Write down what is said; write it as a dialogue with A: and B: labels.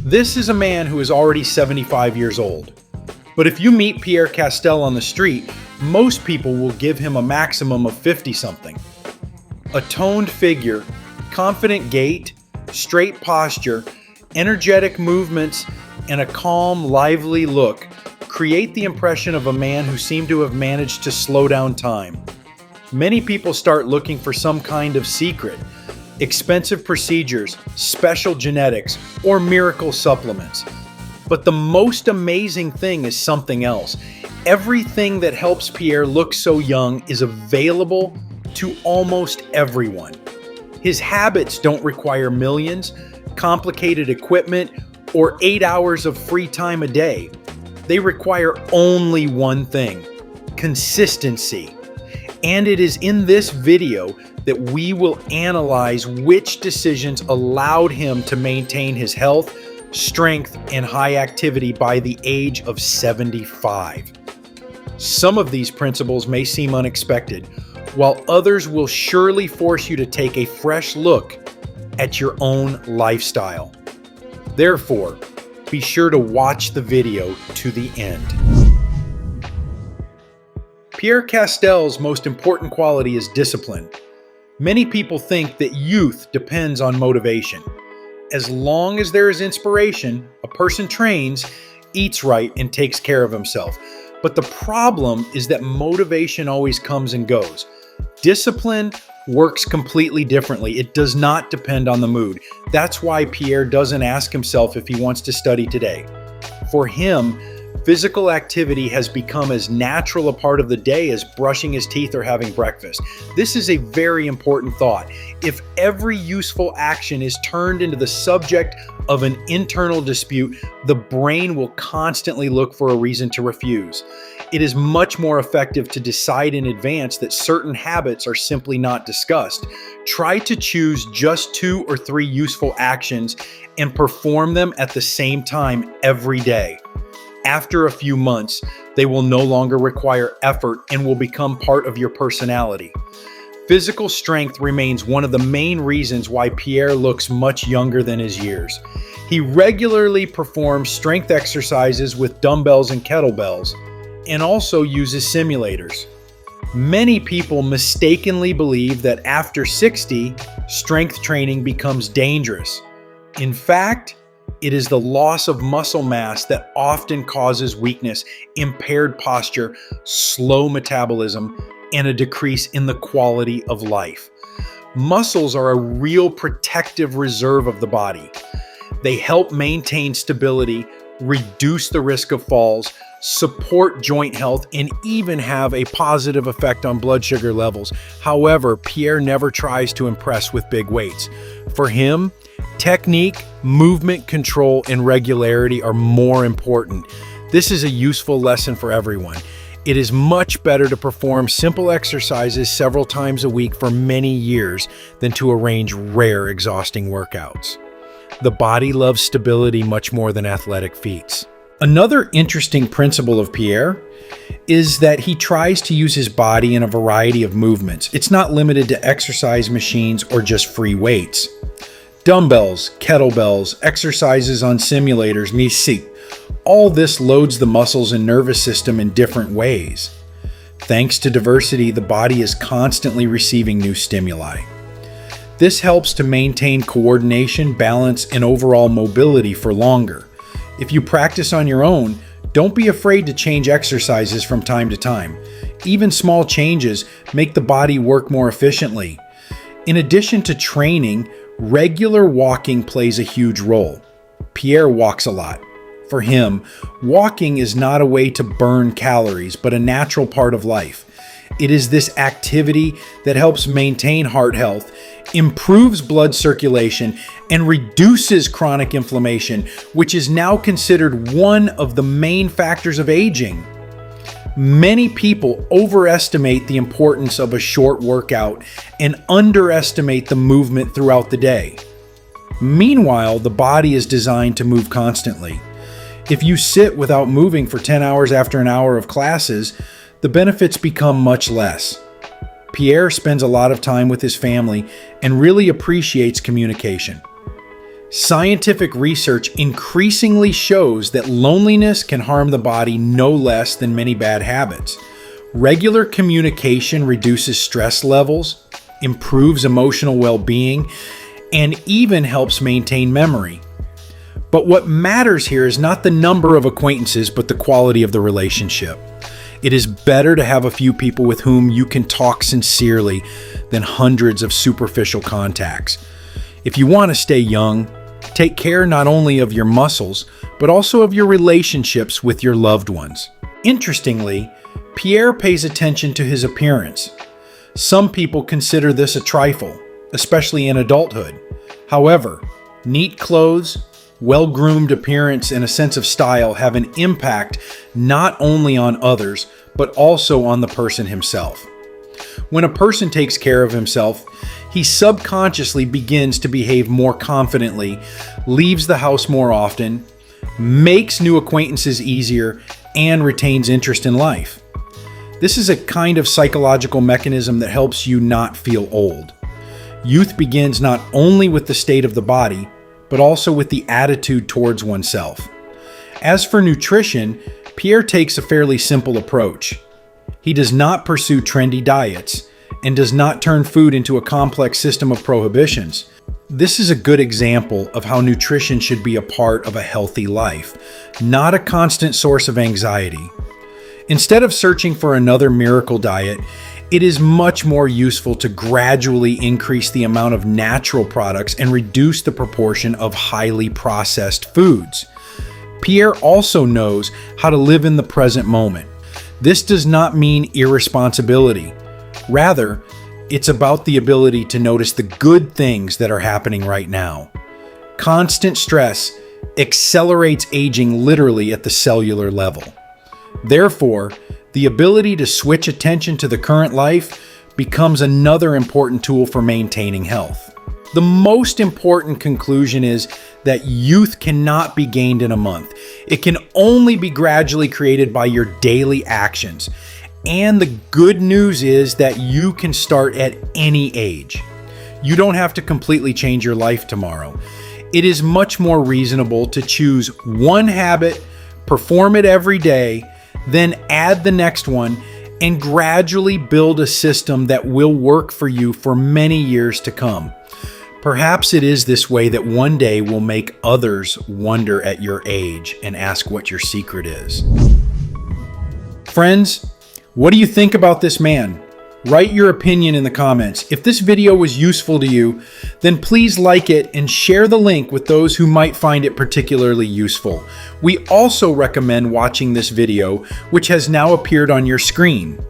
A: This is a man who is already 75 years old. But if you meet Pierre Castel on the street, most people will give him a maximum of 50-something. A toned figure, confident gait, straight posture, energetic movements, and a calm, lively look create the impression of a man who seemed to have managed to slow down time. Many people start looking for some kind of secret, expensive procedures, special genetics, or miracle supplements. But the most amazing thing is something else. Everything that helps Pierre look so young is available to almost everyone. His habits don't require millions, complicated equipment, or 8 hours of free time a day. They require only one thing: consistency. And it is in this video that we will analyze which decisions allowed him to maintain his health, strength, and high activity by the age of 75. Some of these principles may seem unexpected, while others will surely force you to take a fresh look at your own lifestyle. Therefore, be sure to watch the video to the end. Pierre Castel's most important quality is discipline. Many people think that youth depends on motivation. As long as there is inspiration, a person trains, eats right, and takes care of himself. But the problem is that motivation always comes and goes. Discipline works completely differently. It does not depend on the mood. That's why Pierre doesn't ask himself if he wants to study today. For him, physical activity has become as natural a part of the day as brushing his teeth or having breakfast. This is a very important thought. If every useful action is turned into the subject of an internal dispute, the brain will constantly look for a reason to refuse. It is much more effective to decide in advance that certain habits are simply not discussed. Try to choose just 2 or 3 useful actions and perform them at the same time every day. After a few months, they will no longer require effort and will become part of your personality. Physical strength remains one of the main reasons why Pierre looks much younger than his years. He regularly performs strength exercises with dumbbells and kettlebells, and also uses simulators. Many people mistakenly believe that after 60, strength training becomes dangerous. In fact, it is the loss of muscle mass that often causes weakness, impaired posture, slow metabolism, and a decrease in the quality of life. Muscles are a real protective reserve of the body. They help maintain stability, reduce the risk of falls, support joint health, and even have a positive effect on blood sugar levels. However, Pierre never tries to impress with big weights. For him, technique, movement control, and regularity are more important. This is a useful lesson for everyone. It is much better to perform simple exercises several times a week for many years than to arrange rare, exhausting workouts. The body loves stability much more than athletic feats. Another interesting principle of Pierre is that he tries to use his body in a variety of movements. It's not limited to exercise machines or just free weights. Dumbbells, kettlebells, exercises on simulators, all this loads the muscles and nervous system in different ways. Thanks to diversity, the body is constantly receiving new stimuli. This helps to maintain coordination, balance, and overall mobility for longer. If you practice on your own, don't be afraid to change exercises from time to time. Even small changes make the body work more efficiently. In addition to training, regular walking plays a huge role. Pierre walks a lot. For him, walking is not a way to burn calories, but a natural part of life. It is this activity that helps maintain heart health, improves blood circulation, and reduces chronic inflammation, which is now considered one of the main factors of aging. Many people overestimate the importance of a short workout and underestimate the movement throughout the day. Meanwhile, the body is designed to move constantly. If you sit without moving for 10 hours after an hour of classes, the benefits become much less. Pierre spends a lot of time with his family and really appreciates communication. Scientific research increasingly shows that loneliness can harm the body no less than many bad habits. Regular communication reduces stress levels, improves emotional well-being, and even helps maintain memory. But what matters here is not the number of acquaintances, but the quality of the relationship. It is better to have a few people with whom you can talk sincerely than hundreds of superficial contacts. If you want to stay young, take care not only of your muscles, but also of your relationships with your loved ones. Interestingly, Pierre pays attention to his appearance. Some people consider this a trifle, especially in adulthood. However, neat clothes, well-groomed appearance, and a sense of style have an impact not only on others, but also on the person himself. When a person takes care of himself, he subconsciously begins to behave more confidently, leaves the house more often, makes new acquaintances easier, and retains interest in life. This is a kind of psychological mechanism that helps you not feel old. Youth begins not only with the state of the body, but also with the attitude towards oneself. As for nutrition, Pierre takes a fairly simple approach. He does not pursue trendy diets and does not turn food into a complex system of prohibitions. This is a good example of how nutrition should be a part of a healthy life, not a constant source of anxiety. Instead of searching for another miracle diet, it is much more useful to gradually increase the amount of natural products and reduce the proportion of highly processed foods. Pierre also knows how to live in the present moment. This does not mean irresponsibility. Rather, it's about the ability to notice the good things that are happening right now. Constant stress accelerates aging literally at the cellular level. Therefore, the ability to switch attention to the current life becomes another important tool for maintaining health. The most important conclusion is that youth cannot be gained in a month. It can only be gradually created by your daily actions. And the good news is that you can start at any age. You don't have to completely change your life tomorrow. It is much more reasonable to choose one habit, perform it every day, then add the next one, and gradually build a system that will work for you for many years to come. Perhaps it is this way that one day will make others wonder at your age and ask what your secret is. Friends, what do you think about this man? Write your opinion in the comments. If this video was useful to you, then please like it and share the link with those who might find it particularly useful. We also recommend watching this video, which has now appeared on your screen.